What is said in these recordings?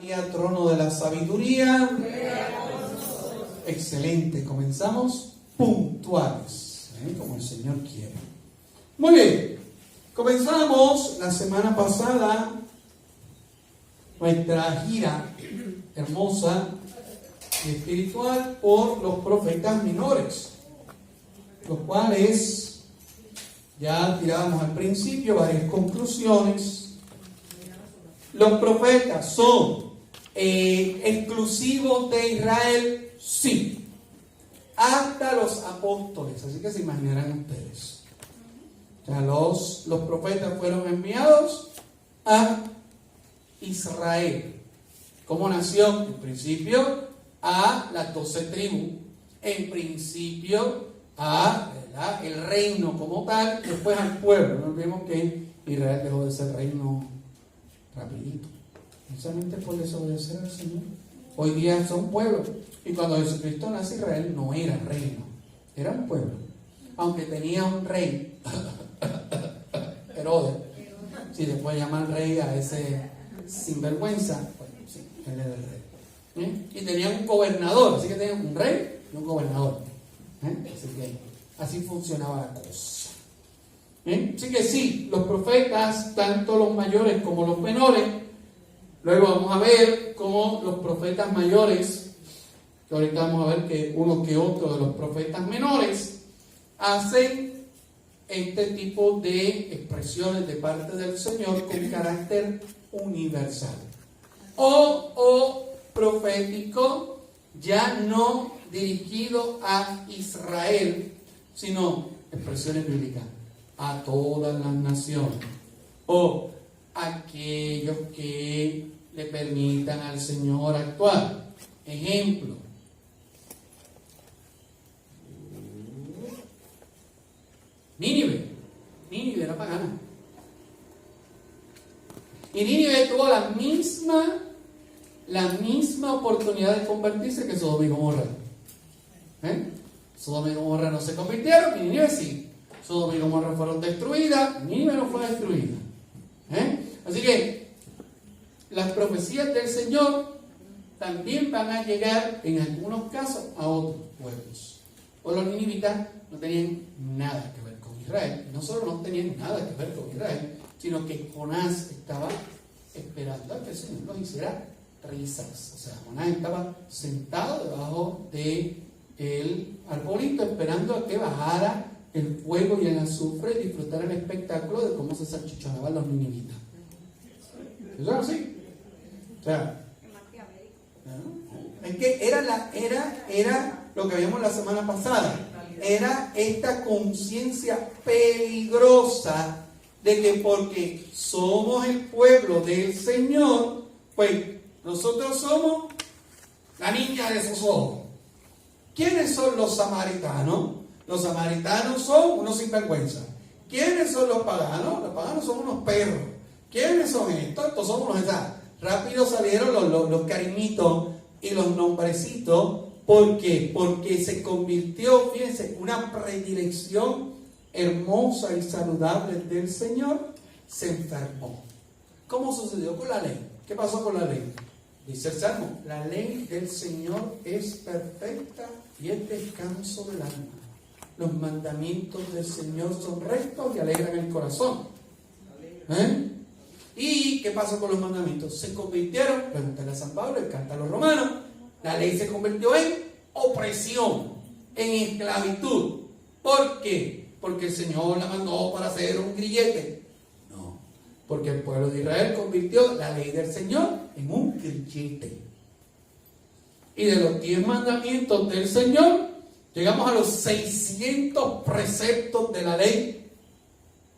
Y al trono de la sabiduría. Excelente, comenzamos puntuales, como el Señor quiere. Muy bien, comenzamos la semana pasada nuestra gira hermosa y espiritual por los profetas menores, los cuales ya tirábamos al principio varias conclusiones. Los profetas son exclusivos de Israel, sí, hasta los apóstoles, así que se imaginarán ustedes. O sea, los profetas fueron enviados a Israel como nación, en principio a las 12 tribus, en principio a el reino como tal, después al pueblo. No olvidemos que Israel dejó de ser reino rapidito, precisamente por desobedecer al Señor. Hoy día son pueblos, y cuando Jesucristo nace, Israel no era reino, era un pueblo, aunque tenía un rey, Herodes. Si le puede llamar rey a ese sinvergüenza, bueno, sí, él era el rey. Y tenía un gobernador, así que tenía un rey y un gobernador. Así que así funcionaba la cosa. Así que sí, los profetas, tanto los mayores como los menores. Luego vamos a ver cómo los profetas mayores, que ahorita vamos a ver que uno que otro de los profetas menores, hacen este tipo de expresiones de parte del Señor con carácter universal. O profético, ya no dirigido a Israel, sino expresiones bíblicas a todas las naciones, o aquellos que le permitan al Señor actuar. Ejemplo: Nínive era pagana, y Nínive tuvo la misma oportunidad de convertirse que Sodoma y Gomorra. Sodoma y Gomorra no se convirtieron, y Nínive sí. Sodoma y Gomorra fueron destruidas, Nínive no fue destruida. Así que las profecías del Señor también van a llegar en algunos casos a otros pueblos. O los ninivitas no tenían nada que ver con Israel. No solo no tenían nada que ver con Israel, sino que Jonás estaba esperando a que el Señor los hiciera risas. O sea, Jonás estaba sentado debajo del arbolito esperando a que bajara el fuego y el azufre y disfrutar el espectáculo de cómo se salchichonaban los ninivitas. ¿Eso es así? O sea, es que era lo que vimos la semana pasada. Era esta conciencia peligrosa de que porque somos el pueblo del Señor, pues nosotros somos la niña de sus ojos. ¿Quiénes son los samaritanos? Los samaritanos son unos sinvergüenza. ¿Quiénes son los paganos? Los paganos son unos perros. ¿Quiénes son estos? Estos son unos esas. Rápido salieron los cariñitos y los nombrecitos. ¿Por qué? Porque se convirtió, fíjense, una predilección hermosa y saludable del Señor, se enfermó. ¿Cómo sucedió con la ley? ¿Qué pasó con la ley? Dice el Salmo: la ley del Señor es perfecta y es descanso del alma. Los mandamientos del Señor son rectos y alegran el corazón. ¿Y qué pasó con los mandamientos? Se convirtieron, pregúntale a San Pablo, el carta a los romanos, la ley se convirtió en opresión, en esclavitud. ¿Por qué? Porque el Señor la mandó para hacer un grillete. No, porque el pueblo de Israel convirtió la ley del Señor en un grillete. Y de los 10 mandamientos del Señor, llegamos a los 600 preceptos de la ley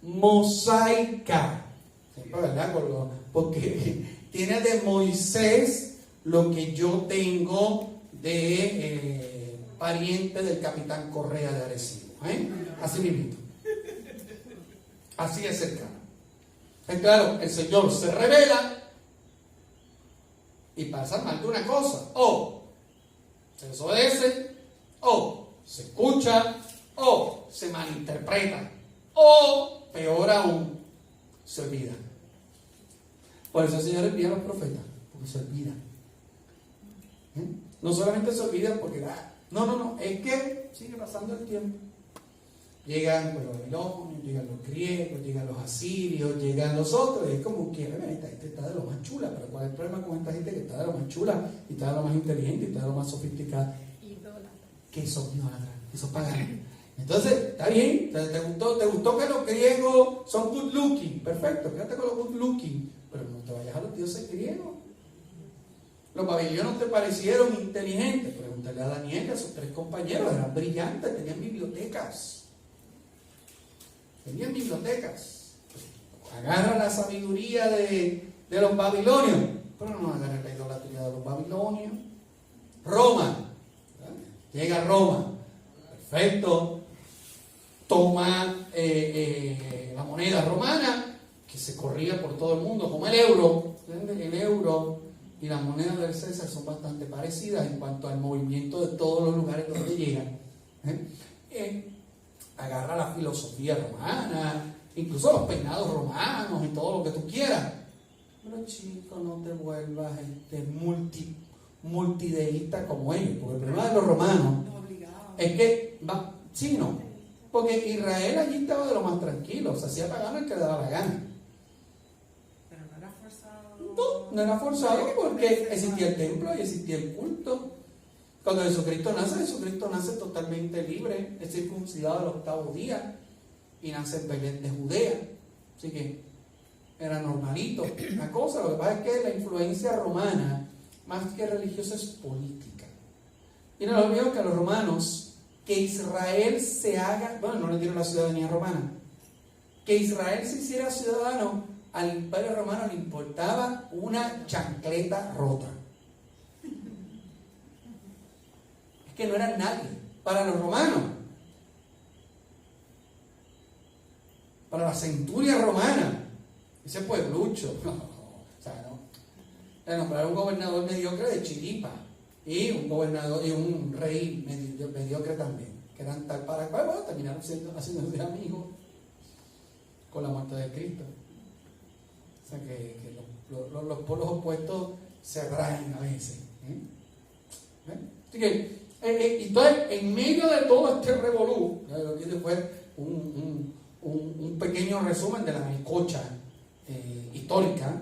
mosaica. ¿Verdad? Porque tiene de Moisés lo que yo tengo de pariente del capitán Correa de Arecibo. Así mismo. Así es cercano. Claro, el Señor se revela y pasa mal de una cosa: o se desobedece, o se escucha, o se malinterpreta, o peor aún, se olvida. Por eso el Señor envía a los profetas, no se olvida. No solamente se olvida porque, no, es que sigue pasando el tiempo. Llegan los babilonios, llegan los griegos, llegan los asirios, llegan los otros, y es como que, esta gente está de lo más chula, pero ¿cuál es el problema con esta gente que está de lo más chula, y está de lo más inteligente, y está de lo más sofisticada? Que son idólatras, que son paganos. Entonces, está bien, ¿te gustó que los griegos son good looking? Perfecto, quédate con los good looking, pero no te vayas a los dioses griegos. Los babilonios te parecieron inteligentes. Pregúntale a Daniel y a sus 3 compañeros, eran brillantes, tenían bibliotecas. Agarra la sabiduría de los babilonios, pero no agarra la idolatría de los babilonios. Roma, llega a Roma, perfecto, toma la moneda romana que se corría por todo el mundo, como el euro. El euro y la moneda del César son bastante parecidas en cuanto al movimiento de todos los lugares donde llegan. Agarra la filosofía romana, incluso los peinados romanos y todo lo que tú quieras. Pero chico, no te vuelvas multideísta como ellos, porque el problema de los romanos es que, sí, no, porque Israel allí estaba de lo más tranquilo, se hacía pagano el que le daba la gana. Pero no era forzado. No era forzado porque existía el templo y existía el culto. Cuando Jesucristo nace totalmente libre, es circuncidado al 8º día y nace en Belén de Judea. Así que era normalito. La cosa, lo que pasa es que la influencia romana, más que religiosa, es política. Y no olvidemos que a los romanos, que Israel se haga, bueno, no le dieron la ciudadanía romana, que Israel se hiciera ciudadano, al imperio romano le importaba una chancleta rota. Que no eran nadie para los romanos, para la centuria romana, ese pueblucho. Le nombraron un gobernador mediocre de Chiripa y un gobernador y un rey mediocre también, que eran tal para cual, bueno, terminaron haciéndose amigos con la muerte de Cristo. O sea que los polos opuestos se atraen a veces. Así que entonces, en medio de todo este revolú, lo que hice fue un pequeño resumen de la melcocha histórica.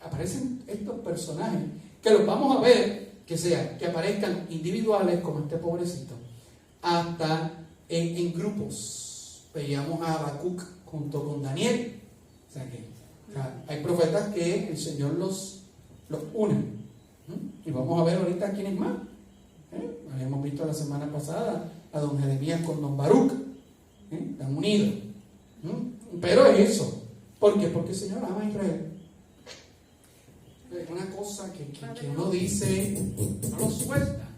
Aparecen estos personajes que los vamos a ver, que aparezcan individuales como este pobrecito, hasta en grupos. Veíamos a Habacuc junto con Daniel. O sea que hay profetas que el Señor los une. Y vamos a ver ahorita quiénes más. Habíamos visto la semana pasada a don Jeremías con don Baruch. Están unidos. Pero es eso. ¿Por qué? Porque el Señor ama a Israel. Es una cosa que uno dice, no lo suelta.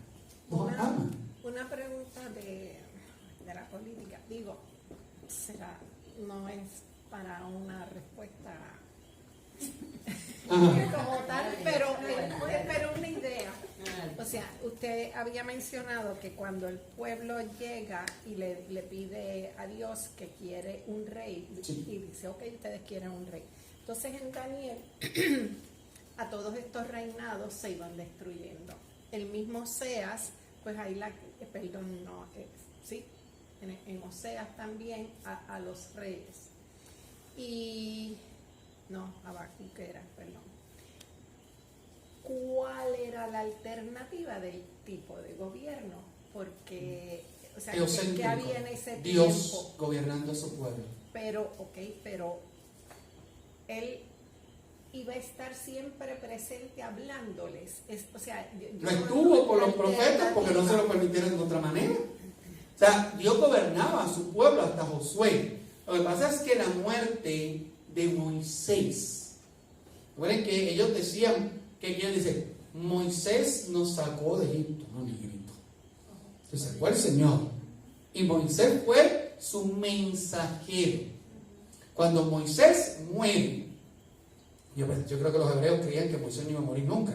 No ama. Una pregunta de la política. Digo, no es para una respuesta como tal, pero una idea. O sea, usted había mencionado que cuando el pueblo llega y le pide a Dios que quiere un rey, sí, y dice, ok, ustedes quieren un rey. Entonces en Daniel, a todos estos reinados se iban destruyendo. El mismo Oseas, pues ahí en Oseas también a los reyes. Habacuc era, perdón. ¿Cuál era la alternativa del tipo de gobierno? Porque, o sea, que había en ese Dios tiempo. gobernando a su pueblo. Pero él iba a estar siempre presente hablándoles. Lo estuvo por los profetas porque no se lo permitieron de otra manera. O sea, Dios gobernaba a su pueblo hasta Josué. Lo que pasa es que la muerte de Moisés, recuerden que ellos decían que Dios dice, Moisés nos sacó de Egipto, no negrito. Se sacó el Señor. Y Moisés fue su mensajero. Cuando Moisés muere, yo creo que los hebreos creían que Moisés no iba a morir nunca.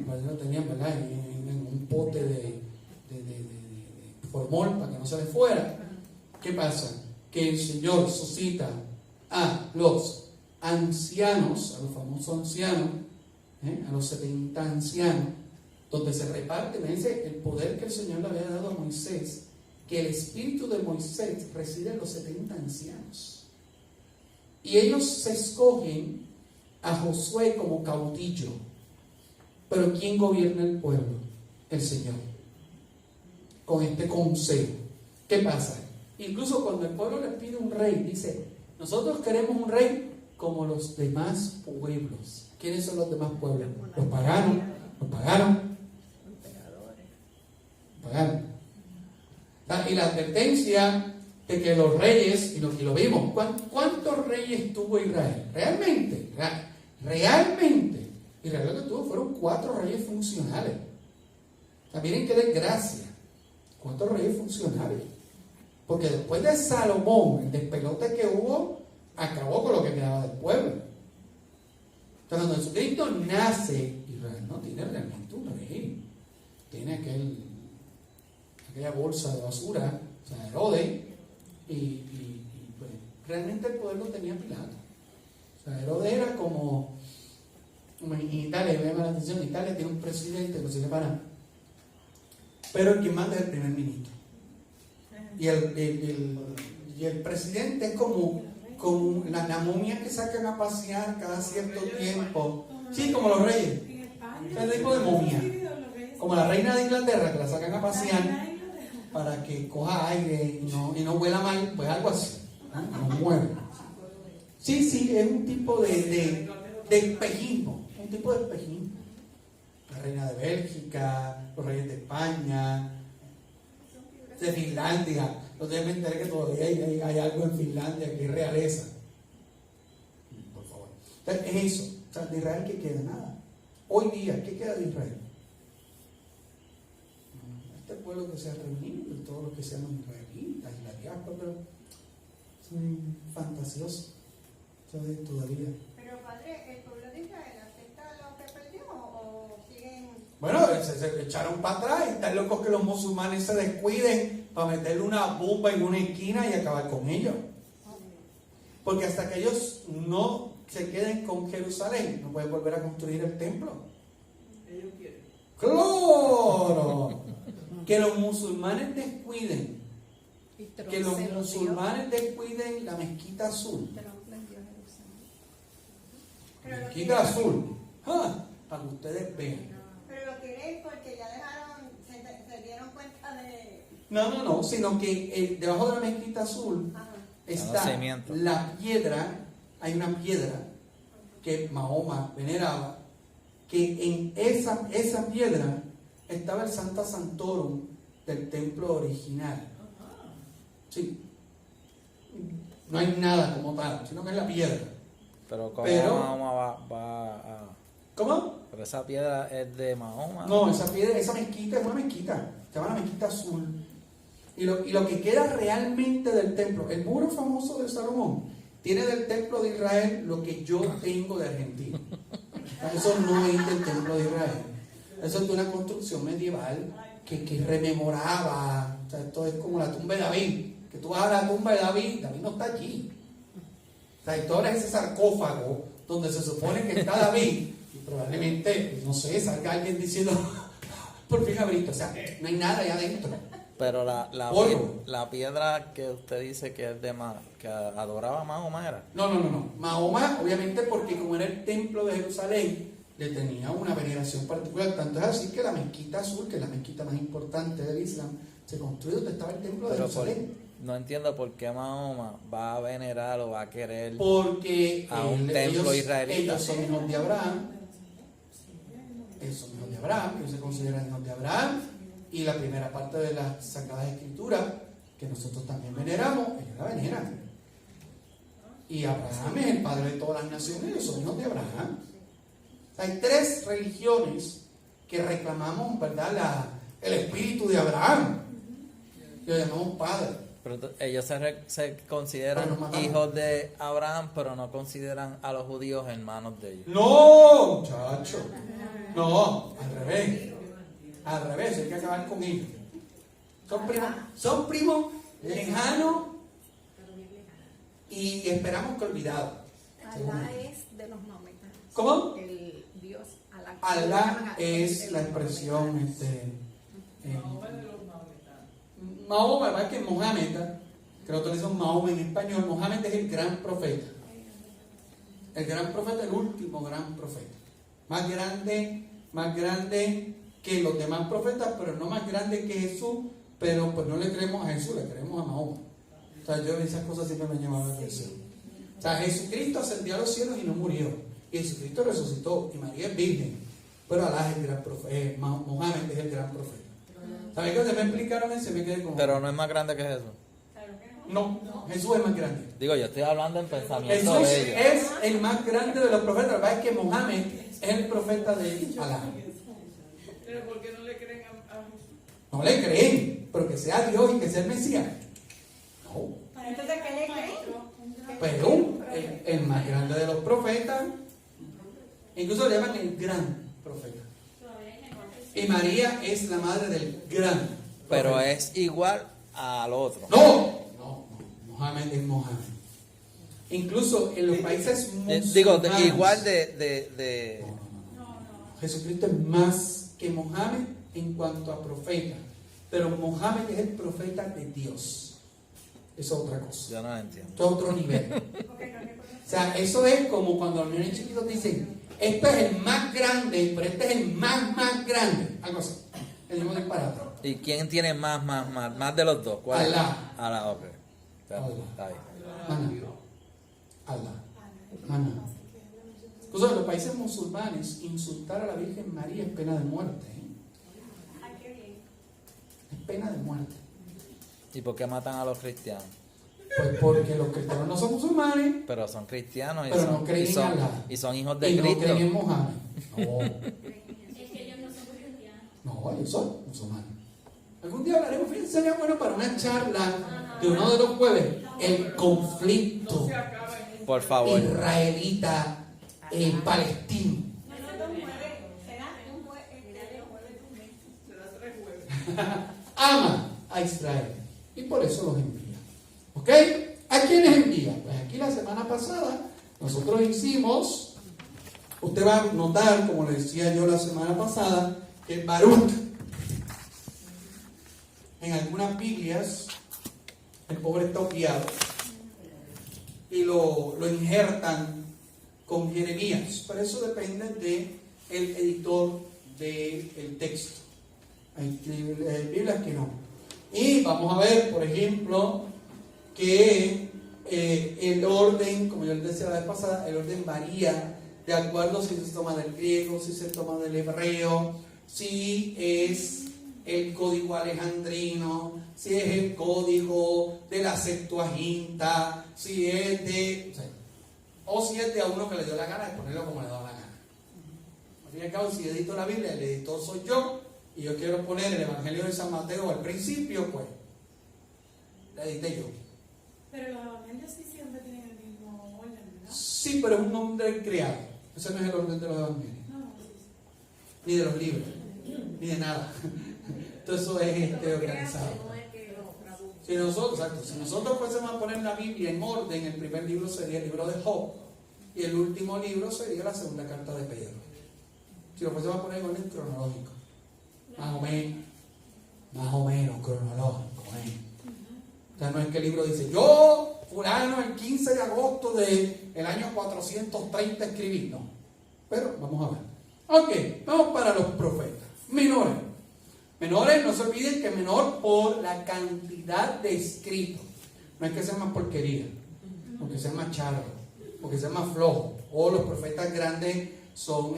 Pues lo tenían, ¿verdad?, en un pote de formol para que no se le fuera. ¿Qué pasa? Que el Señor suscita a los ancianos, a los famosos ancianos, a los 70 ancianos, donde se reparte, fíjense, el poder que el Señor le había dado a Moisés, que el espíritu de Moisés reside en los 70 ancianos. Y ellos se escogen a Josué como caudillo. Pero ¿quién gobierna el pueblo? El Señor. Con este consejo. ¿Qué pasa? Incluso cuando el pueblo le pide un rey, dice, nosotros queremos un rey como los demás pueblos. ¿Quiénes son los demás pueblos? Los paganos. Los paganos. Y la advertencia de que los reyes, y lo vimos, ¿cuántos reyes tuvo Israel? Realmente. Israel lo que tuvo fueron 4 reyes funcionales. Miren qué desgracia. 4 reyes funcionales. Porque después de Salomón, el despelote que hubo, acabó con lo que quedaba del pueblo. Entonces, cuando Jesucristo nace, Israel no tiene realmente un rey. Tiene aquella bolsa de basura, o sea, Herodes, y pues, realmente el poder lo tenía Pilato. O sea, Herodes era como en Italia, me llama la atención, Italia tiene un presidente que no se separa, pero el que manda es el primer ministro. Y el presidente es como la momia que sacan a pasear cada cierto tiempo. Sí, como los reyes. Es tipo de momia. Como la reina de Inglaterra, que la sacan a pasear para que coja aire y no huela mal, pues algo así. No mueve. Sí, es un tipo de espejismo. Un tipo de espejismo. La reina de Bélgica, los reyes de España, de Finlandia. Entonces me enteré que todavía hay algo en Finlandia que es realeza. Por favor. Entonces, es eso. O sea, de Israel, ¿qué queda? Nada. Hoy día, ¿qué queda de Israel? Este pueblo que se ha reunido, y todos los que se llaman israelitas y la diáspora, pero son fantasiosos. Todavía. Pero padre, ¿el pueblo de Israel acepta lo que perdió o siguen? Bueno, se echaron para atrás y están locos que los musulmanes se descuiden para meterle una bomba en una esquina y acabar con ellos. Porque hasta que ellos no se queden con Jerusalén, no pueden volver a construir el templo. Ellos quieren. ¡Claro! Que los musulmanes descuiden. Que los musulmanes descuiden la mezquita azul. Mezquita azul. Para que ustedes vean. Pero lo quieren porque ya dejaron, se dieron cuenta de... No, sino que debajo de la mezquita azul está la piedra, hay una piedra que Mahoma veneraba, que en esa piedra estaba el Santa Santorum del templo original. Sí. No hay nada como tal, sino que es la piedra. Pero Mahoma va a... ¿Cómo? Pero esa piedra es de Mahoma. No, esa mezquita es una mezquita, se llama la mezquita azul. Y lo que queda realmente del templo, el muro famoso de Salomón, tiene del templo de Israel lo que yo tengo de Argentina. Eso no es del templo de Israel. Eso es de una construcción medieval que rememoraba. O sea, esto es como la tumba de David. Que tú vas a la tumba de David no está allí. O sea, esto ahora es ese sarcófago donde se supone que está David. Y probablemente, no sé, salga alguien diciendo, por fin abriste. O sea, no hay nada allá adentro. Pero la piedra que usted dice que es que adoraba Mahoma era. No. Mahoma, obviamente, porque como era el templo de Jerusalén, le tenía una veneración particular. Tanto es así que la mezquita azul, que es la mezquita más importante del Islam, se construyó donde estaba el templo de Jerusalén. No entiendo por qué Mahoma va a venerar o va a querer porque a un templo israelita. Ellos son hijos de Abraham. Ellos son hijos de Abraham, ellos se consideran hijos de Abraham. Y la primera parte de las Sagradas Escrituras, que nosotros también veneramos, ellos la veneran. Y Abraham es el padre de todas las naciones, ellos son hijos de Abraham. Hay 3 religiones que reclamamos, ¿verdad?, el espíritu de Abraham. Y lo llamamos padre. Pero ellos se consideran hijos de Abraham, pero no consideran a los judíos hermanos de ellos. No, muchacho. No, al revés, hay que acabar con ellos. Son primos lejanos y esperamos que olvidados. Alá es de los maometanos. ¿Cómo? El Dios Alá. Alá es la expresión, Mahoma, más que Mohamed, que nosotros decimos Mahoma en español. Mohamed es el gran profeta. El gran profeta, el último gran profeta. Más grande que los demás profetas, pero no más grande que Jesús, pero pues no le creemos a Jesús, le creemos a Mahoma. O sea, yo esas cosas siempre me han llamado la atención. O sea, Jesucristo ascendió a los cielos y no murió. Y Jesucristo resucitó, y María es virgen. Pero Alá es el gran profeta, Mohamed es el gran profeta. ¿Sabes qué? Se me explicaron eso y me quedé como... Pero no es más grande que Jesús. No, Jesús es más grande. Digo, yo estoy hablando en pensamiento Jesús de ellos. es el más grande de los profetas. La verdad es que Mohamed es el profeta de Alá. Pero ¿por qué no le creen a Jesús? No le creen, pero que sea Dios y que sea el Mesías. No. Entonces, ¿qué le creen? Pero el más grande de los profetas, incluso le llaman el gran profeta. Y María es la madre del gran profeta. Pero es igual al otro. No, Mohamed es Mohamed. Incluso en los países musulmanes. Digo, igual de No. Jesucristo es más que Mohamed en cuanto a profeta. Pero Mohamed es el profeta de Dios. Eso es otra cosa. Yo no lo entiendo. Esto es otro nivel. O sea, eso es como cuando los niños chiquitos dicen, este es el más grande, pero este es el más grande. Algo así. El mismo disparate. ¿Y quién tiene más de los dos? ¿Cuál es? Alá. Alá, ok. Alá. Está ahí. Alá. Incluso en los países musulmanes, insultar a la Virgen María es pena de muerte. Ay, qué bien. Es pena de muerte. ¿Y por qué matan a los cristianos? Pues porque los cristianos no son musulmanes, Pero son cristianos y pero son, no creen en Alá. y son hijos de y no Cristo. creen en Mohamed. No, Es que ellos no son cristianos. no, ellos son musulmanes. Algún día hablaremos, fíjense, sería bueno para una charla de uno de los jueves, el conflicto Se acaba en Por favor. israelita palestino. Será un jueves. será 3 jueves. Ama a Israel y por eso los envía. ¿Ok? ¿A quiénes envía? Pues aquí la semana pasada nosotros hicimos, usted va a notar, como le decía yo la semana pasada, que Baruch, en algunas Biblias, el pobre está obviado y lo injertan con Jeremías. Pero eso depende del editor del texto. Hay Biblias que no. Y vamos a ver, por ejemplo, que el orden, como yo les decía la vez pasada, el orden varía de acuerdo si se toma del griego, si se toma del hebreo, si es el código alejandrino, si es el código de la Septuaginta, si es de... O si es de a uno que le dio la gana de ponerlo como le da la gana. Al fin y al cabo, si edito la Biblia, el editor soy yo, y yo quiero poner el Evangelio de San Mateo al principio, pues la edité yo. Pero los evangelios sí siempre tienen el mismo orden, ¿verdad? Sí, pero es un orden creado. Ese no es el orden de los evangelios, No, ni de los libros, ni de nada. Todo eso es organizado. Si nosotros fuésemos a poner la Biblia en orden, el primer libro sería el libro de Job y el último libro sería la segunda carta de Pedro. Si lo fuésemos a poner en orden cronológico, más o menos cronológico. O sea, no es que el libro dice, yo, fulano, el 15 de agosto del año 430 escribí, no. Pero vamos a ver. Ok, vamos para los profetas. Menores. Menores, no se olviden que menor por la cantidad de escritos. No es que sea más porquería, porque sea más charro, porque sea más flojo. O los profetas grandes son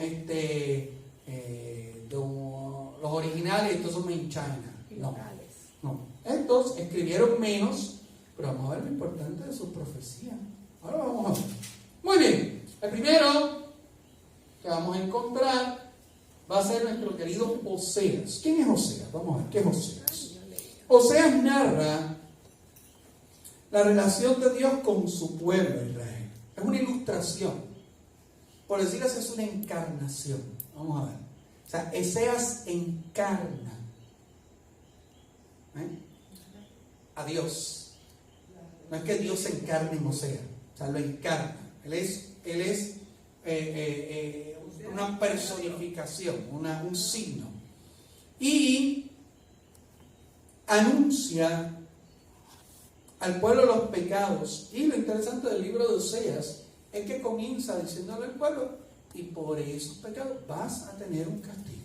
los originales, estos son main China. No. Estos escribieron menos, pero vamos a ver lo importante de sus profecías. Ahora vamos a ver. Muy bien. El primero que vamos a encontrar va a ser nuestro querido Oseas. ¿Quién es Oseas? Vamos a ver, ¿qué es Oseas? Oseas narra la relación de Dios con su pueblo Israel. Es una ilustración. Por decirlo así, es una encarnación. Vamos a ver. O sea, Oseas encarna a Dios. No es que Dios se encarne en Oseas. O sea, lo encarna. Él es Él es una personificación, un signo. Y anuncia al pueblo los pecados. Y lo interesante del libro de Oseas es que comienza diciéndole al pueblo, y por esos pecados vas a tener un castigo.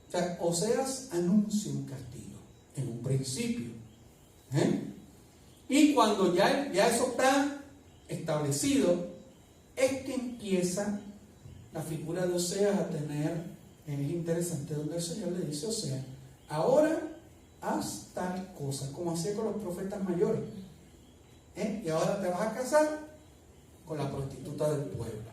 O sea, Oseas anuncia un castigo en un principio. Y cuando ya eso está establecido, es que empieza la figura de Oseas a tener, es interesante, donde el Señor le dice a Oseas, ahora haz tal cosa, como hacía con los profetas mayores. Y ahora te vas a casar con la prostituta del pueblo.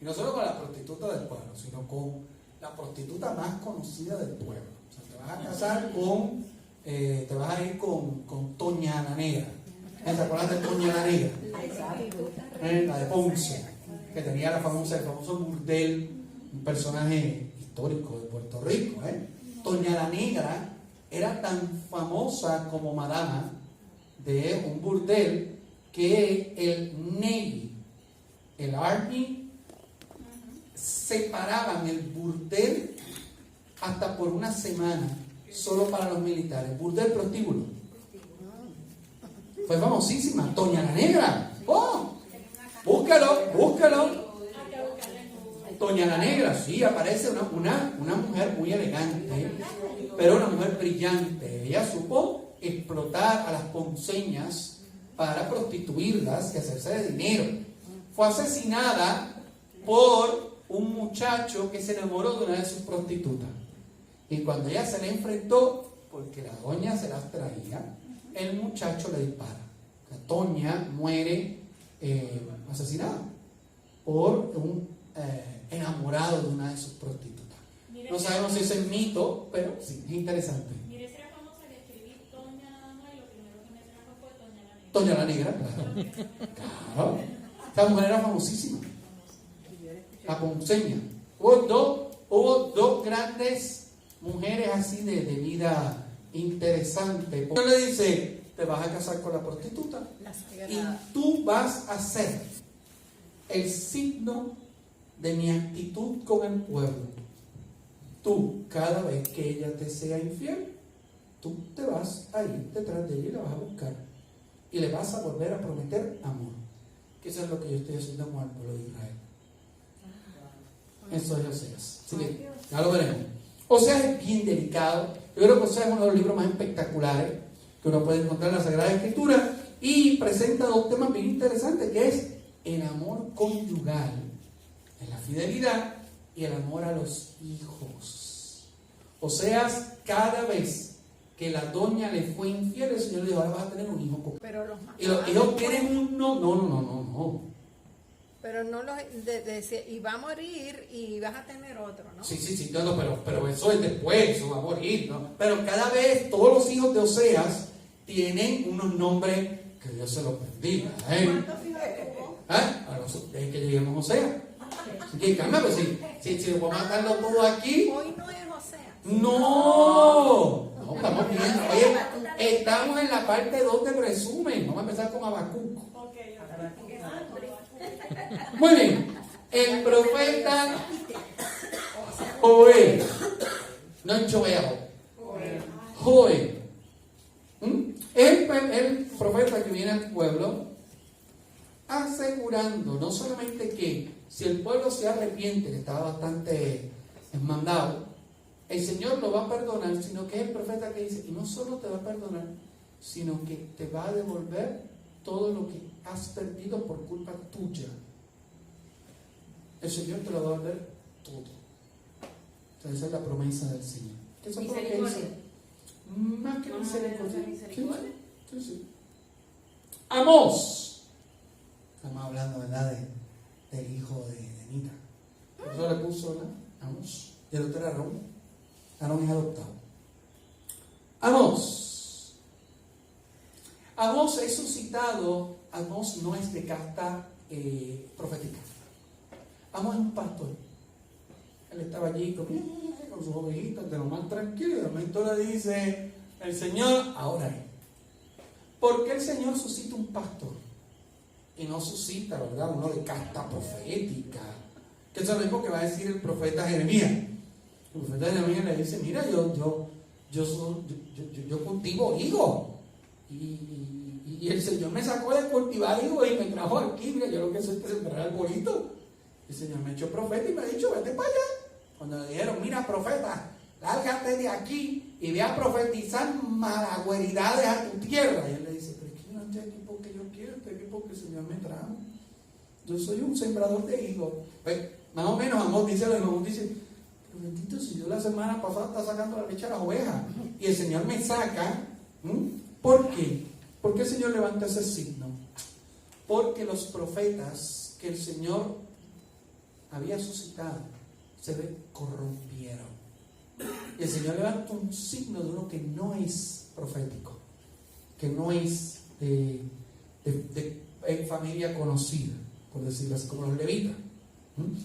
Y no solo con la prostituta del pueblo, sino con la prostituta más conocida del pueblo. O sea, te vas a casar con, te vas a ir con Toña la Negra. ¿Se acuerdan de Toña la Negra? La de Ponce, que tenía el famoso burdel, un personaje histórico de Puerto Rico. Toña la Negra era tan famosa como madama de un burdel que el Navy, el Army, separaban el burdel hasta por una semana, solo para los militares. Burdel prostíbulo. Fue famosísima, Toña la Negra. ¡Oh! Búscalo. Toña la Negra, sí, aparece una mujer muy elegante, pero una mujer brillante. Ella supo explotar a las ponceñas para prostituirlas y hacerse de dinero. Fue asesinada por un muchacho que se enamoró de una de sus prostitutas. Y cuando ella se le enfrentó, porque la doña se las traía, el muchacho le dispara. La Toña muere asesinada por un enamorado de una de sus prostitutas. No sabemos si es mito, pero sí, es interesante. Mire, será famosa que escribí Toña nada más y lo primero que me trajo fue Toña la Negra, claro. Claro. Esta mujer era famosísima. La ponceña. Hubo dos grandes mujeres así de vida interesante. Porque le dice, te vas a casar con la prostituta y tú vas a ser el signo de mi actitud con el pueblo. Tú, cada vez que ella te sea infiel, tú te vas a ir detrás de ella y la vas a buscar y le vas a volver a prometer amor, que eso es lo que yo estoy haciendo con el pueblo de Israel. Eso es Oseas. Así que ya lo veremos. Oseas es bien delicado. Yo creo que Oseas es uno de los libros más espectaculares que uno puede encontrar en la Sagrada Escritura, y presenta dos temas bien interesantes, que es el amor conyugal, en la fidelidad, y el amor a los hijos. Oseas, cada vez que la doña le fue infiel, el Señor le dijo, ahora vas a tener un hijo. Pero los Y los hijos quieren un no. Pero no los decía, y va a morir y vas a tener otro, ¿no? Sí, pero eso es después, eso va a morir, ¿no? Pero cada vez todos los hijos de Oseas tienen unos nombres que Dios se los bendiga. ¿Cuántos hijos tuvo? Es que lleguemos a Oseas. Así que cálmame, si voy a matarlo todo aquí. Hoy no es Oseas. No, estamos viendo. Oye, estamos en la parte 2 del resumen. Vamos a empezar con Habacuc. Muy bien. El profeta Joel, no es Joel, Joel. Es el profeta que viene al pueblo asegurando no solamente que si el pueblo se arrepiente, que estaba bastante enmandado, el Señor lo va a perdonar, sino que es el profeta que dice, y no solo te va a perdonar, sino que te va a devolver todo lo que has perdido por culpa tuya. El Señor te lo va a devolver todo. Entonces esa es la promesa del Señor. Eso es lo que dice. Más que misericordia. Sí. Amós. Estamos hablando, ¿verdad?, del hijo de Mita. Por eso le puso, ¿verdad?, Amós. Y el otro era Aarón. Aarón es adoptado. Amós. Amós es suscitado. Amós no es de casta profética. Amós es un pastor. Él estaba allí con sus ovejitas, de lo más tranquilo, y de momento le dice el Señor, ahora es. ¿Por qué el Señor suscita un pastor? y no suscita, ¿verdad?, uno de casta profética. Que eso es lo mismo que va a decir el profeta Jeremías. El profeta Jeremías le dice, mira, yo cultivo higo. Y el Señor me sacó de cultivar higo y me trajo aquí. Mira, yo lo que soy es sembrar arbolitos. El Señor me echó profeta y me ha dicho, vete para allá. Cuando le dijeron, mira, profeta, lárgate de aquí y ve a profetizar malagüeridades a tu tierra. Y él le dice, pero es que yo no estoy aquí porque yo quiero, estoy aquí porque el Señor me trajo. Yo soy un sembrador de higos. Pues, más o menos Amós dice, pero bendito, si yo la semana pasada estaba sacando la leche a las ovejas y el Señor me saca. ¿Por qué? ¿Por qué el Señor levanta ese signo? Porque los profetas que el Señor había suscitado se corrompieron. Y el Señor levanta un signo de uno que no es profético, que no es de familia conocida, por decirlo así, como los levitas.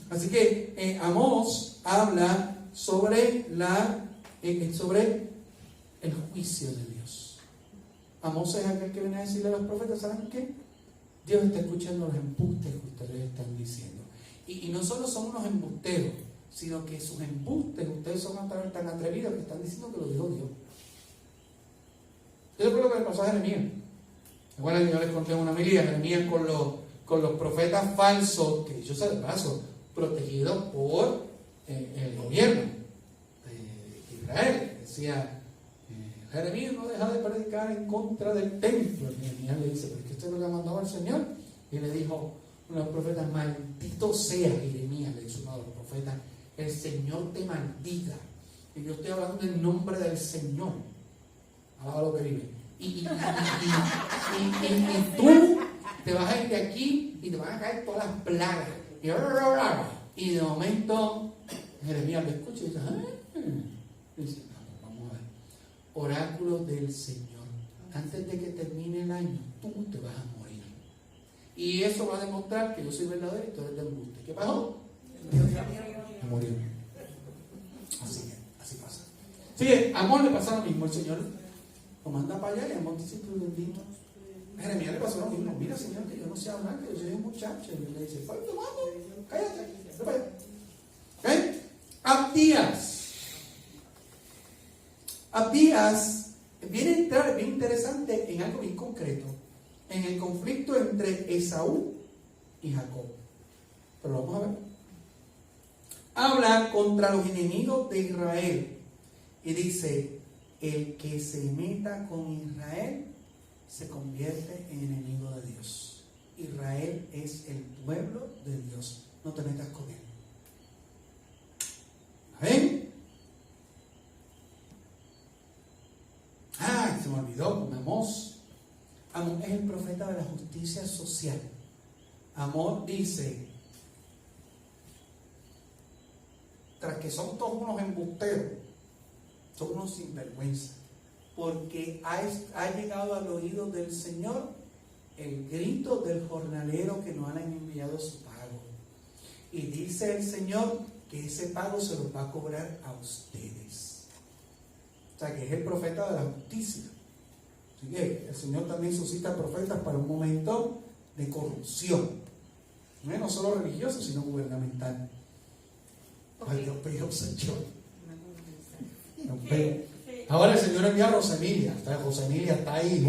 Así que Amós habla sobre el juicio de Dios. Amós es aquel que viene a decirle a los profetas, ¿saben qué? Dios está escuchando los embustes que ustedes están diciendo. Y no solo son unos embusteros, sino que sus embustes, ustedes son tan atrevidos que están diciendo que lo dijo Dios. Eso fue lo que le pasó a Jeremías. Recuerden que yo les conté una homilía, Jeremías con los profetas falsos, que dicho sea de paso, protegidos por el gobierno de Israel. Decía, Jeremías no deja de predicar en contra del templo. Y Jeremías le dice, pero es que usted lo ha mandado al Señor. Y le dijo uno de los profetas, maldito sea Jeremías, le dice uno de los profetas, el Señor te maldiga. Y yo estoy hablando en nombre del Señor. Alaba lo que vive. Y tú te vas a ir de aquí y te van a caer todas las plagas. Y de momento Jeremías le escucha y dice, dice, vamos a ver, oráculo del Señor, antes de que termine el año tú te vas a morir, y eso va a demostrar que yo soy verdadero y tú eres de embuste. ¿Qué pasó? Murió. Así pasa. Sí, a Amós le pasa lo mismo. El Señor lo manda para allá y Amós dice, tú bendito. A Jeremías le pasó lo mismo. Mira, Señor, que yo no sé hablar, que yo soy un muchacho. Y él le dice, pues te mando, cállate, vete para allá. ¿Okay? Abdías viene a entrar bien interesante en algo bien concreto, en el conflicto entre Esaú y Jacob. Pero lo vamos a ver. Habla contra los enemigos de Israel y dice, el que se meta con Israel se convierte en enemigo de Dios. Israel es el pueblo de Dios, no te metas con él. ¿Amén? Se me olvidó con Amós. Amós es el profeta de la justicia social. Amós dice, tras que son todos unos embusteros, son unos sinvergüenza, porque ha llegado al oído del Señor el grito del jornalero que no han enviado su pago. Y dice el Señor que ese pago se los va a cobrar a ustedes. O sea, que es el profeta de la justicia. Así que el Señor también suscita profetas para un momento de corrupción. No solo religioso, sino gubernamental. Ay, Dios mío, Señor. Ahora el Señor envía a Rosemilia. Rosemilia está ahí,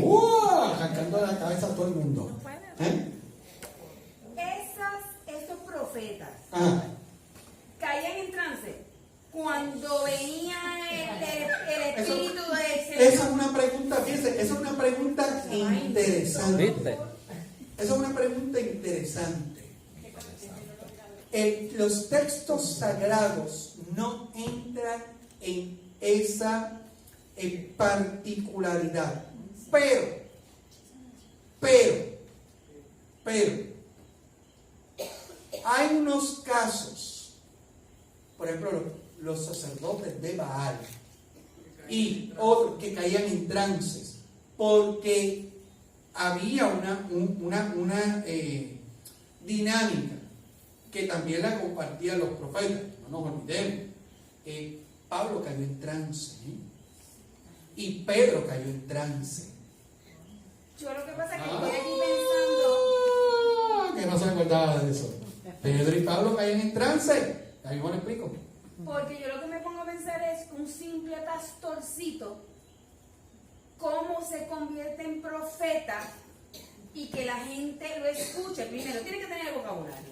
arrancando de la cabeza a todo el mundo. Esos profetas Ajá. caían en trance cuando venía el espíritu de Señor. Esa es una pregunta, fíjense, esa es una pregunta interesante. ¿Viste? Esa es una pregunta interesante. Los textos sagrados no entran en esa particularidad. Pero, hay unos casos, por ejemplo, los sacerdotes de Baal y otros que caían en trances, porque había una dinámica que también la compartían los profetas. No nos olvidemos. Pablo cayó en trance, y Pedro cayó en trance. Yo lo que pasa es que estoy aquí pensando que no se acordaba de eso. Pedro y Pablo caen en trance. Ahí me lo explico. Porque yo lo que me pongo a pensar es un simple pastorcito, cómo se convierte en profeta y que la gente lo escuche. Primero, tiene que tener el vocabulario,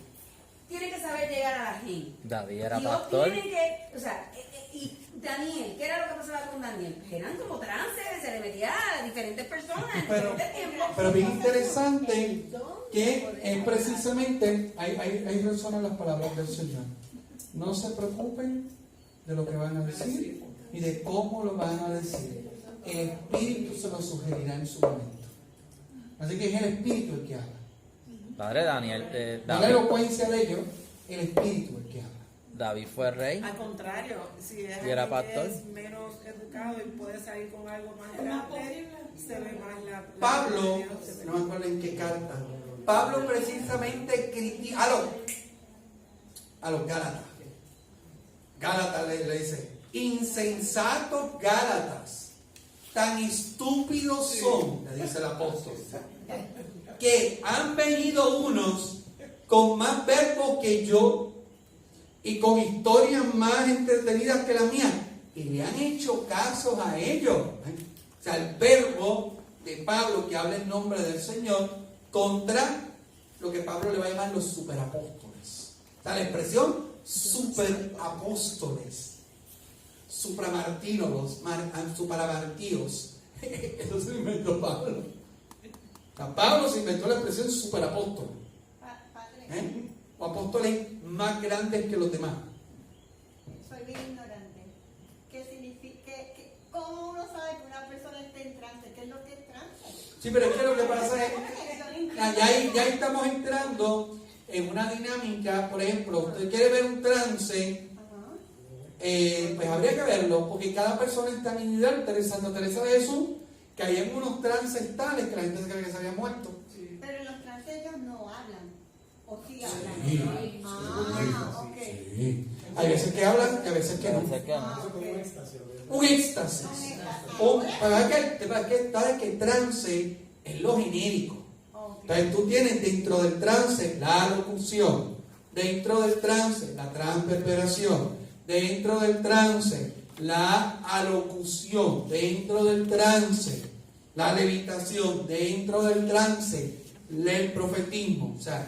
tiene que saber llegar a la gente. David era Dios pastor. tiene que, o sea, y Daniel, ¿qué era lo que pasaba con Daniel? Eran como trances, se le metía a diferentes personas en diferentes tiempos. Pero bien interesante que es precisamente, ahí resuenan las palabras del Señor. No se preocupen de lo que van a decir y de cómo lo van a decir. El Espíritu se lo sugerirá en su momento. Así que es el Espíritu el que habla. Padre Daniel, No la David, elocuencia de ellos, el Espíritu el que habla. David fue rey. Al contrario, si es ¿Y era alguien que pastor? es menos educado y puede salir con algo más grande, se ve más la Pablo, de Dios, se ve no me acuerdo en qué carta, Pablo precisamente critica a los Gálatas. Gálatas le dice, insensatos Gálatas, tan estúpidos son, le dice el apóstol, que han venido unos con más verbos que yo y con historias más entretenidas que las mías, y le han hecho casos a ellos. O sea, el verbo de Pablo que habla en nombre del Señor contra lo que Pablo le va a llamar los superapóstoles. O sea, la expresión superapóstoles, supramartinos, los superamartíos. Eso se inventó Pablo. O sea, Pablo se inventó la expresión superapóstol. Padre, O apóstoles más grandes que los demás. soy bien ignorante. ¿Qué significa? ¿Cómo uno sabe que una persona está en trance? ¿Qué es lo que es trance? Sí, pero es que lo que pasa es Ya ya estamos entrando en una dinámica. Por ejemplo, usted quiere ver un trance, pues habría que verlo, porque cada persona está individual. Santa Teresa de Jesús, que hay en unos trances tales que la gente se cree que se había muerto. Pero en los trances ellos no hablan. ¿O sí hablan? Sí. Ok. Sí. Hay veces que hablan y a veces que no. Parece que no. Un éxtasis. Para que trance es lo genérico. Entonces tú tienes dentro del trance la locución, dentro del trance la transverberación, dentro del trance la alocución, dentro del trance la levitación, dentro del trance el profetismo. O sea,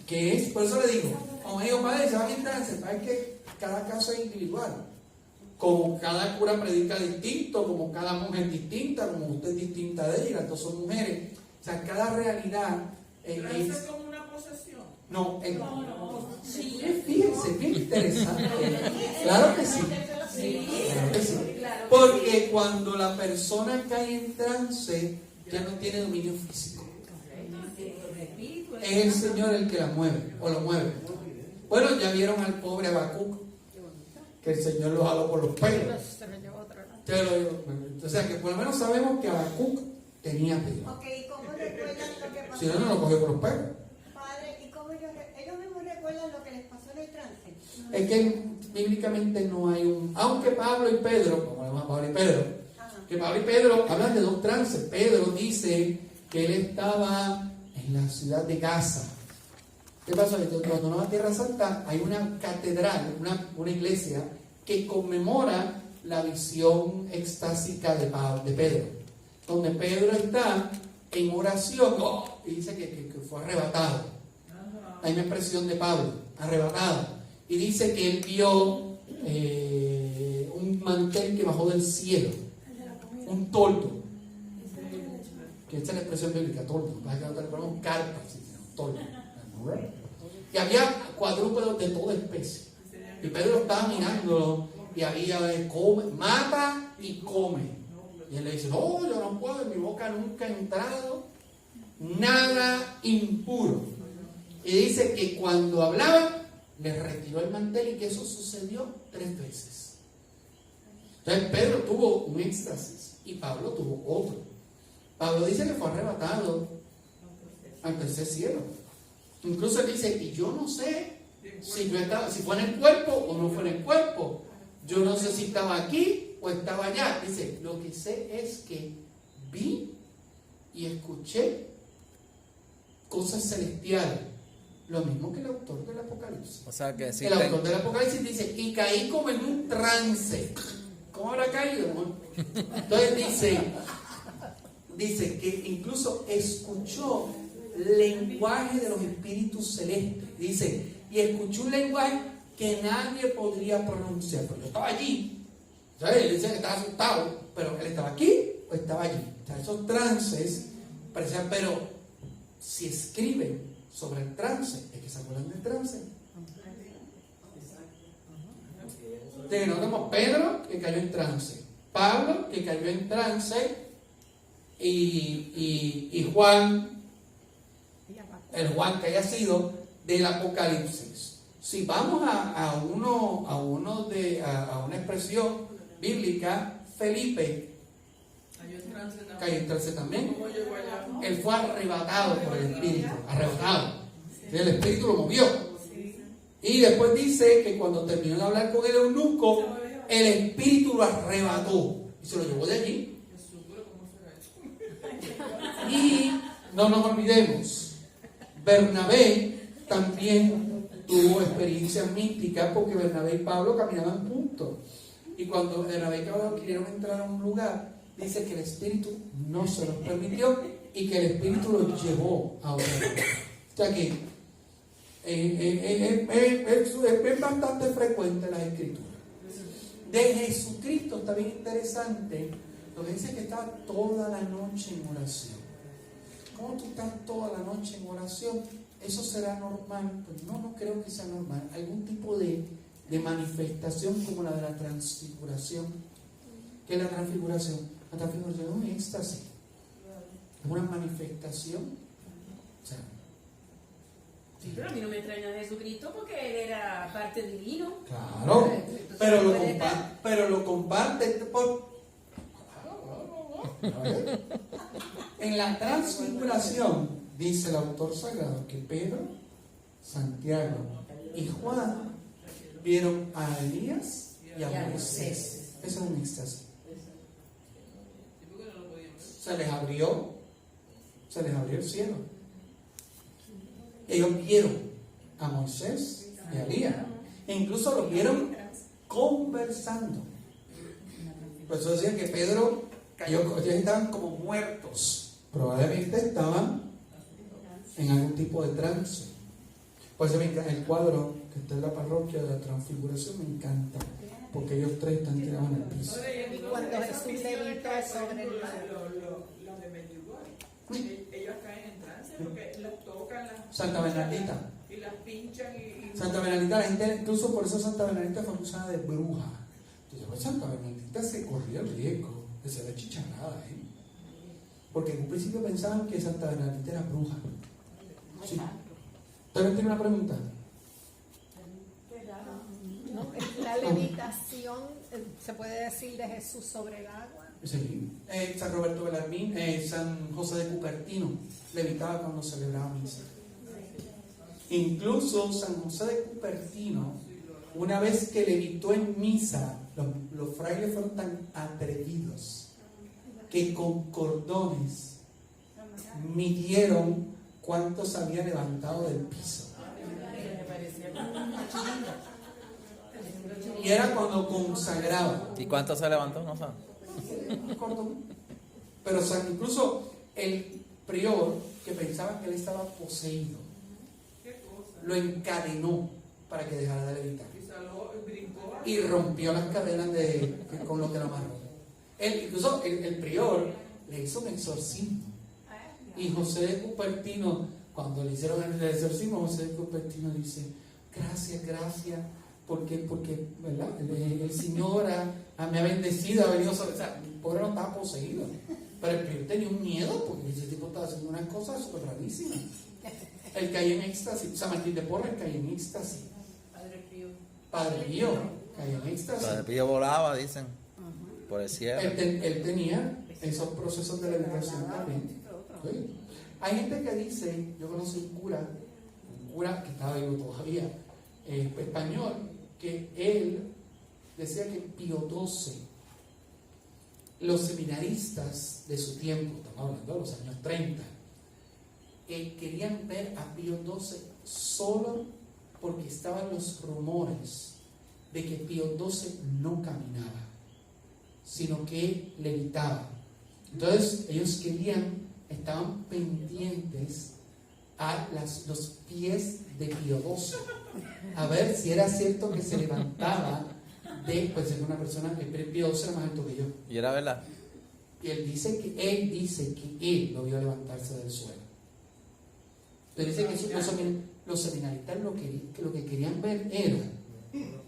que es, por eso le digo, como digo, padre, se van en trance, es que cada caso es individual. Como cada cura predica distinto, como cada mujer es distinta, como usted es distinta de ella, todos son mujeres. O sea, cada realidad Trance es como una posesión. no, fíjense, bien interesante. Claro que sí. Claro que sí. Porque cuando la persona cae en trance, ya no tiene dominio físico. Es el Señor el que la mueve, o lo mueve. Bueno, ya vieron al pobre Habacuc, que el Señor lo jaló por los pelos. O sea, que por lo menos sabemos que Habacuc tenía pelo. Ok, ¿y cómo recuerdan lo que pasó? Si no, no lo cogió por los pelos. Padre, ¿y cómo ellos mismos recuerdan lo que les pasó en el trance? Es que bíblicamente no hay un... Aunque Pablo y Pedro, como le llaman Pablo y Pedro, que Pablo y Pedro hablan de dos trances. Pedro dice que él estaba en la ciudad de Gaza. ¿Qué pasó? Cuando no va a Tierra Santa hay una catedral, una iglesia que conmemora la visión extásica de Pedro, donde Pedro está en oración y dice que fue arrebatado. Hay una expresión de Pablo, arrebatado, y dice que él vio un mantel que bajó del cielo, un toldo, que esta es la expresión bíblica, toldo, un carpa, toldo. Y había cuadrúpedos de toda especie. Y Pedro estaba mirándolo y había come, mata y come. Y él le dice, no, yo no puedo, en mi boca nunca ha entrado nada impuro. Y dice que cuando hablaba, le retiró el mantel y que eso sucedió 3 veces. Entonces Pedro tuvo un éxtasis y Pablo tuvo otro. Pablo dice que fue arrebatado al tercer cielo. Incluso él dice, y yo no sé si fue en el cuerpo o no fue en el cuerpo. Yo no sé si estaba aquí o estaba allá. Dice, lo que sé es que vi y escuché cosas celestiales Lo mismo que el autor del Apocalipsis. O sea que si El autor del Apocalipsis dice, y caí como en un trance. ¿Cómo habrá caído, amor? Entonces dice que incluso escuchó lenguaje de los espíritus celestes. Dice, y escuchó un lenguaje que nadie podría pronunciar. Pero yo estaba allí. ¿Sabes? Él dice que estaba asustado, pero él estaba aquí o estaba allí. O sea, esos trances parecían, pero si escriben sobre el trance, es que se acuerdan del trance. Tenemos Pedro, que cayó en trance, Pablo, que cayó en trance, y Juan, el Juan que haya sido del Apocalipsis. Si vamos a una expresión bíblica, Felipe cayó en trance también. ¿Cómo llegó allá? Él fue arrebatado por el Espíritu, arrebatado. El Espíritu lo movió. Y después dice que cuando terminó de hablar con el eunuco, el Espíritu lo arrebató y se lo llevó de allí. Y no nos olvidemos, Bernabé también tuvo experiencias místicas porque Bernabé y Pablo caminaban juntos. Y cuando Bernabé y Pablo quisieron entrar a un lugar, dice que el Espíritu no se los permitió y que el Espíritu los llevó a otro lugar. O sea que es bastante frecuente en las Escrituras. De Jesucristo está bien interesante, lo que dice que estaba toda la noche en oración. ¿Cómo tú estás toda la noche en oración? ¿Eso será normal? Pues no creo que sea normal. Algún tipo de manifestación como la de la transfiguración. ¿Qué es la transfiguración? La transfiguración es un éxtasis, es una manifestación. O sea, Sí, pero a mí no me extraña Jesucristo porque él era parte divino. claro, pero lo comparte por... En la transfiguración dice el autor sagrado que Pedro, Santiago y Juan vieron a Elías y a Moisés. Eso es un éxtasis. Se les abrió el cielo. Ellos vieron a Moisés y a Elías. E incluso los vieron conversando. Por eso decía que Pedro cayó, ellos estaban como muertos. Probablemente estaban en algún tipo de trance. Por eso el cuadro que está en la parroquia de la transfiguración me encanta. Porque ellos tres están tirados en el piso. Y cuando Jesús levitó sobre el mar. Los de Medjugorje, ellos caen en trance porque las tocan, las Santa Bernardita. y las pinchan y Santa Bernardita, la gente, incluso por eso Santa Bernardita fue acusada de bruja. Entonces, pues Santa Bernardita se corría el riesgo de ser achicharrada, ¿eh? Porque en un principio pensaban que Santa Bernardita era bruja. Sí. ¿Usted tiene una pregunta? ¿No? La levitación, se puede decir, de Jesús sobre el agua. Sí. San Roberto Bellarmín, San José de Cupertino levitaba cuando celebraba misa. Incluso San José de Cupertino, una vez que levitó en misa, los frailes fueron tan atrevidos que con cordones midieron cuántos había levantado del piso. Y era cuando consagraba. ¿Y cuánto se levantó? No sabe. Un cordón. Pero incluso el prior, que pensaba que él estaba poseído, lo encadenó para que dejara de levitar. Y rompió las cadenas con lo que lo amarró. Incluso el prior le hizo un exorcismo. Y José de Cupertino, cuando le hicieron el exorcismo, José de Cupertino dice: gracias, porque ¿verdad? El Señor me ha bendecido, ha venido sobre. O sea, el pobre no estaba poseído, pero el prior tenía un miedo porque ese tipo estaba haciendo unas cosas súper rarísimas. Él caía en éxtasis. San Martín de Porres caía en éxtasis. Padre Pío caía en éxtasis. Padre Pío volaba, dicen, por el cielo. Él tenía esos procesos de levitación también. ¿Sí? Hay gente que dice, yo conocí un cura que estaba vivo todavía, español, que él decía que Pío XII, los seminaristas de su tiempo, estamos hablando de los años 30, querían ver a Pío XII solo porque estaban los rumores de que Pío XII no caminaba, sino que levitaba. Entonces ellos estaban pendientes a los pies de Pío XII, a ver si era cierto que se levantaba pues es una persona, Pío XII era más alto que yo. Y era verdad. Y él dice que él lo vio levantarse del suelo. Pero dice que los seminaristas lo que querían ver era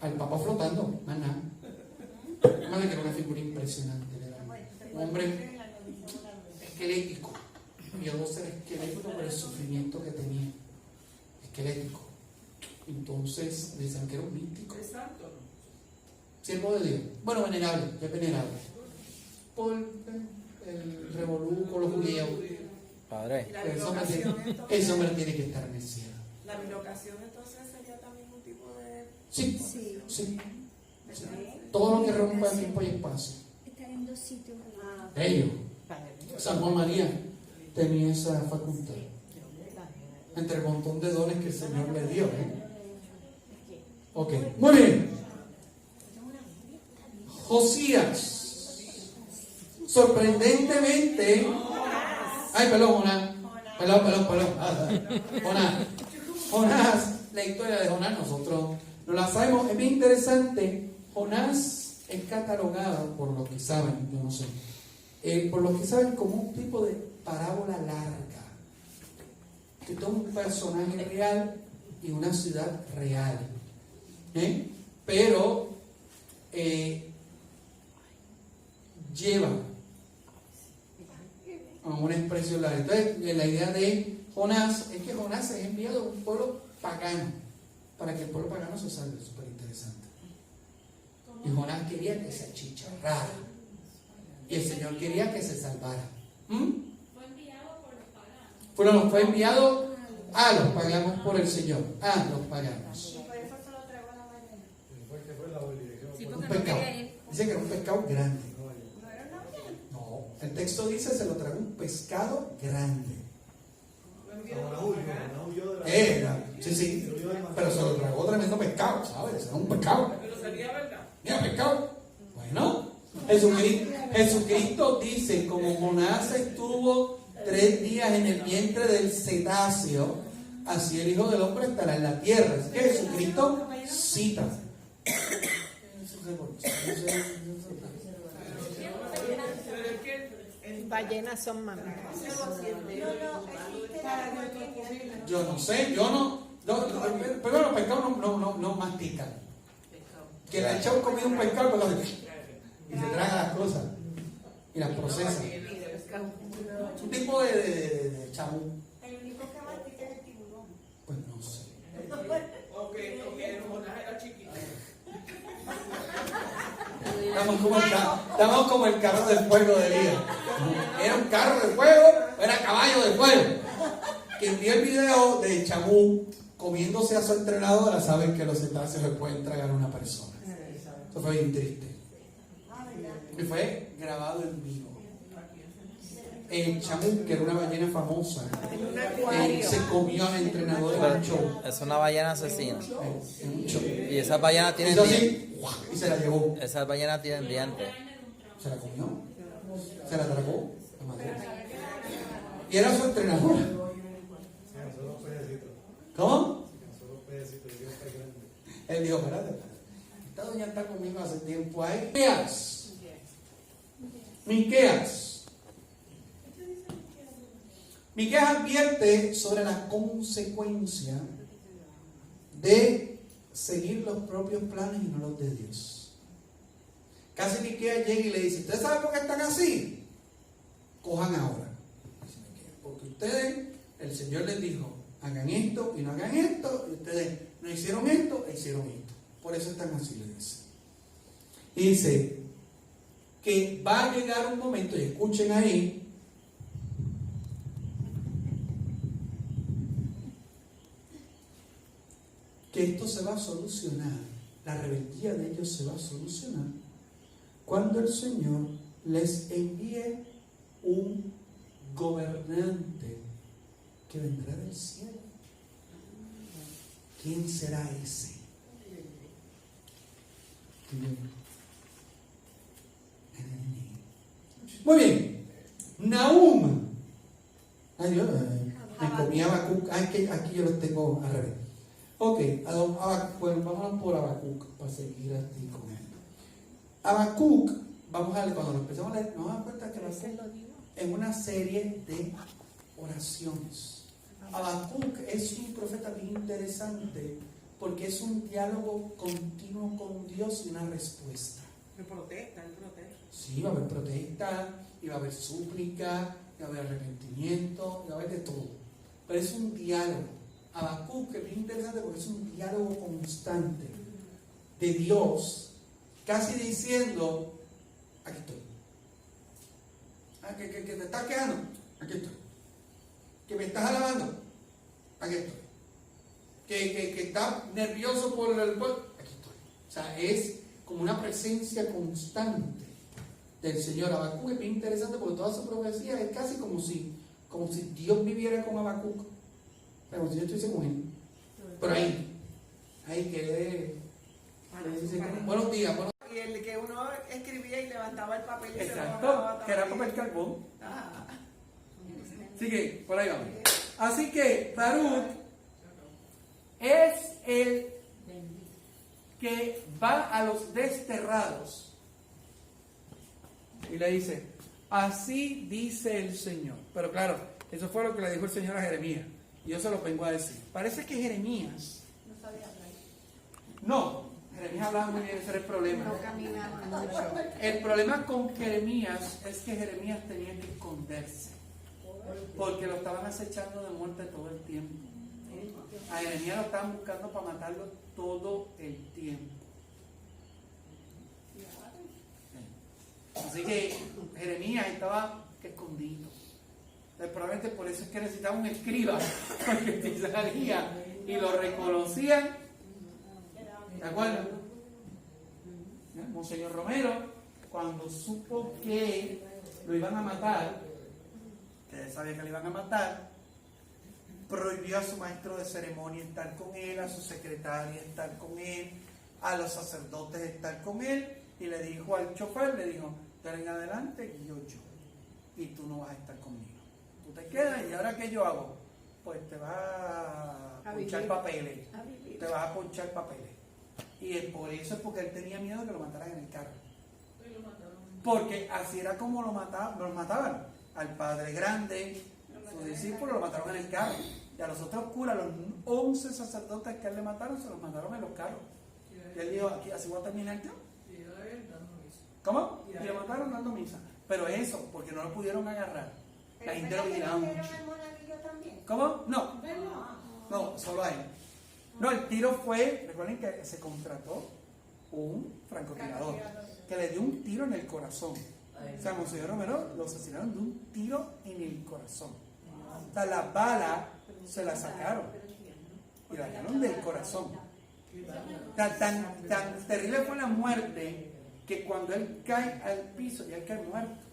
al Papa flotando, más nada. Más que era una figura impresionante, era un hombre esquelético. Pío XII era esquelético por el sufrimiento que tenía. Esquelético. Entonces decían que era un místico. Es santo, ¿no? Siervo de Dios. Bueno, venerable, es venerable. Por el revolú con los judíos. Padre. Y la Ese bilocación, hombre tiene que estar en el cielo. la bilocación entonces sería también un tipo de... Sí, Sí. sí. Todo lo que rompa el tiempo y espacio. Estar en dos sitios. Ellos. San Juan María tenía esa facultad. Entre el montón de dones que el Señor le dio. Ok, muy bien. Josías. Sorprendentemente. Ay, perdón, Jonás. Perdón. Jonás. La historia de Jonás nosotros no la sabemos. Es bien interesante. Jonás es catalogado, por los que saben, yo no sé, por los que saben, como un tipo de parábola larga. Que todo un personaje real y una ciudad real. Pero lleva a una expresión larga. Entonces, la idea de Jonás es que Jonás es enviado a un pueblo pagano para que el pueblo pagano se salve. Súper interesante. Y Jonás quería que se achicharrara. Y el Señor quería que se salvara. Fue enviado por los paganos. Fue enviado a los paganos por el Señor. A los paganos. Y por eso se lo tragó a la ballena. Sí, Un porque no pescado. quería ir. Dice que era un pescado grande. ¿No era una ballena? No, el texto dice se lo tragó un pescado grande. Sí, pero se lo tragó tremendo pescado, ¿sabes? Era un pescado. Pero sería verdad. Mira, pescado. Bueno, Jesucristo dice, como Jonás estuvo 3 días en el vientre del cetáceo, así el Hijo del Hombre estará en la tierra. Así que Jesucristo cita. Ballenas son mamíferos. Yo no sé, pero los pescados no mastican. Que le ha echado comida un pescado y se traga las cosas y las procesa. Un tipo de chamú. El único que mastica es el tiburón. Pues no sé. Ok, Jonás era chiquito. Estamos como el carro de fuego de Elías. ¿Era un carro de fuego o era caballo de fuego? Quien vio el video de Chamú comiéndose a su entrenadora saben que los cetáceos le pueden tragar a una persona. Eso fue bien triste. Y fue grabado en vivo. El Chamú, que era una ballena famosa, se comió al entrenador en un show. Es una ballena asesina. En un show. Y esas ballenas tienen Hizo dientes. así y se la llevó. Esas ballenas tienen dientes. Se la comió. Se la tragó. La mató. Y era su entrenador. ¿Cómo? Él dijo, espérate, esta doña está conmigo hace tiempo ahí. Miqueas advierte sobre la consecuencia de seguir los propios planes y no los de Dios. Casi Miqueas llega y le dice, ¿ustedes saben por qué están así? Cojan ahora. Porque ustedes, el Señor les dijo, hagan esto y no hagan esto, y ustedes no hicieron esto e hicieron esto. Por eso están así, le dice. Y dice que va a llegar un momento, y escuchen ahí, que esto se va a solucionar, la rebeldía de ellos se va a solucionar cuando el Señor les envíe un gobernante que vendrá del cielo. ¿quién será ese? Muy bien. Nahum. Ay, Dios, me comí Habacuc. Ay, que aquí yo los tengo al revés. Ok, bueno, vamos por Habacuc para seguir así con él. Habacuc, vamos a ver, cuando lo empezamos a leer, nos damos cuenta que Habacuc en una serie de oraciones. Habacuc es un profeta bien interesante porque es un diálogo continuo con Dios y una respuesta. Él protesta. Sí, va a haber protesta, y va a haber súplica, y va a haber arrepentimiento, y va a haber de todo. Pero es un diálogo. Habacuc es bien interesante porque es un diálogo constante de Dios, casi diciendo, aquí estoy. Que te estás quedando, aquí estoy. Que me estás alabando, aquí estoy. Que estás nervioso por el pueblo, aquí estoy. O sea, es como una presencia constante del Señor. Habacuc es bien interesante porque toda su profecía es casi como si Dios viviera con Habacuc. O sea, como si yo estuviese con él. Pero ahí que dice, buenos días, buenos días. Y el que uno escribía y levantaba el papel y se lo Exacto, mandaba que era también. papel carbón. Ah. Así que, por ahí vamos. Así que Baruch es el que va a los desterrados y le dice, así dice el Señor. Pero claro, eso fue lo que le dijo el Señor a Jeremías. Y yo se lo vengo a decir. Parece que Jeremías... No sabía hablar. No, Jeremías hablaba muy bien, ese era el problema. No caminaba mucho. El problema con Jeremías es que Jeremías tenía que esconderse. Porque lo estaban acechando de muerte todo el tiempo. A Jeremías lo estaban buscando para matarlo todo el tiempo. Así que Jeremías estaba escondido. Entonces, probablemente por eso es que necesitaba un escriba, porque si salía y lo reconocían, ¿de acuerdo? Monseñor Romero, cuando supo que lo iban a matar, que él sabía que lo iban a matar, prohibió a su maestro de ceremonia estar con él, a su secretaria estar con él, a los sacerdotes estar con él, y le dijo al chofer, le dijo, de ahora en adelante guío yo, y tú no vas a estar conmigo. Tú te quedas y ahora ¿qué yo hago? Pues te vas a ponchar vivir. papeles, A vivir. te vas a ponchar papeles. Y por eso es porque él tenía miedo de que lo mataran en el carro. Y lo mataron. Porque así era como lo mataban. Al padre grande, sus discípulos lo mataron en el carro. Y a los otros curas, los 11 sacerdotes que a él le mataron, se los mataron en los carros. Y él dijo, aquí así voy a terminar yo. Y a él dando misa. ¿Cómo? Y lo mataron dando misa. Pero eso, porque no lo pudieron agarrar. La gente lo vigilaba mucho. ¿Pero el monaguillo también? ¿Cómo? No, solo a él. No, el tiro fue, recuerden que se contrató un francotirador que le dio un tiro en el corazón. O sea, Monseñor Romero lo asesinaron de un tiro en el corazón. O sea, la bala se la sacaron y la sacaron del corazón. Tan terrible fue la muerte que cuando él cae al piso, ya cae muerto,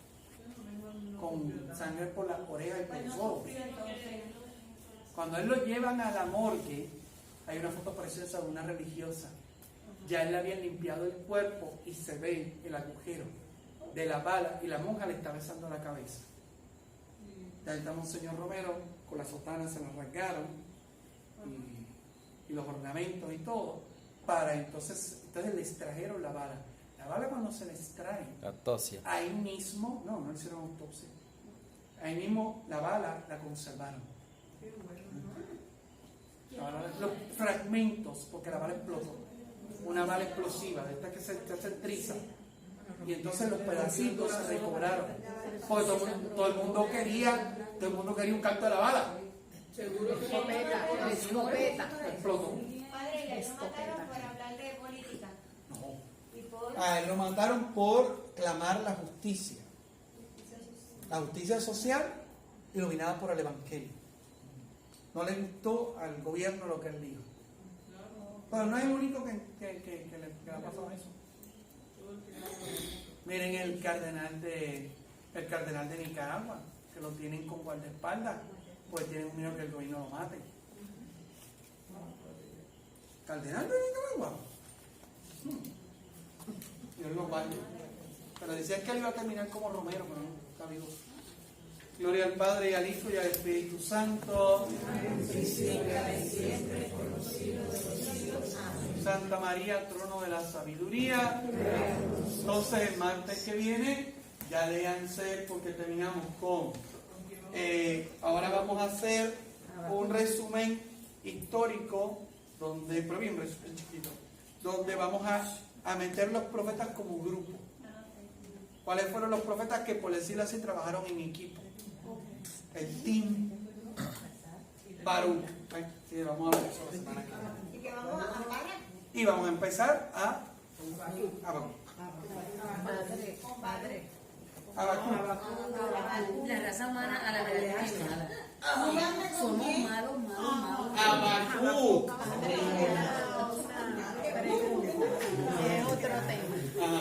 con sangre por las orejas y por los ojos. Cuando él lo llevan a la morgue, hay una foto preciosa de una religiosa. Ya él le habían limpiado el cuerpo y se ve el agujero de la bala y la monja le está besando la cabeza. Ya está Monseñor Romero, con la sotana se la rasgaron y los ornamentos y todo, para entonces le extrajeron la bala. La bala cuando se le extrae, Autopsia. ahí mismo, no hicieron autopsia, ahí mismo la bala la conservaron. Los fragmentos, porque la bala explotó, una bala explosiva, de esta que se triza, y entonces los pedacitos se recobraron, porque todo el mundo quería un canto de la bala. Seguro que Escopeta. Explotó. Padre, ya lo mataron por hablar de política. No. Y por... A él lo mataron por clamar la justicia social iluminada por el Evangelio. No le gustó al gobierno lo que él dijo. Pero no es el único que le ha pasado eso. Miren el cardenal de Nicaragua, que lo tienen con guardaespaldas, pues tienen miedo que el gobierno lo mate. Cardenal de Nicaragua. Dios los baños. Pero decían que él iba a terminar como Romero, pero no, está vivo. Gloria al Padre, y al Hijo, y al Espíritu Santo. Santa María, trono de la sabiduría. Entonces, el martes que viene, ya léanse porque terminamos con... ahora vamos a hacer un resumen histórico, pero bien resumen chiquito, donde vamos a meter los profetas como grupo. ¿Cuáles fueron los profetas que, por decirlo así, trabajaron en equipo? El team Baruch. Sí, vamos a ver eso la semana que viene. Y que vamos a hablar. Y vamos a empezar a La raza humana a la verdad es mala. Díganme con Somos quién. malos, malos, malos. Habacuc. Es otro tema.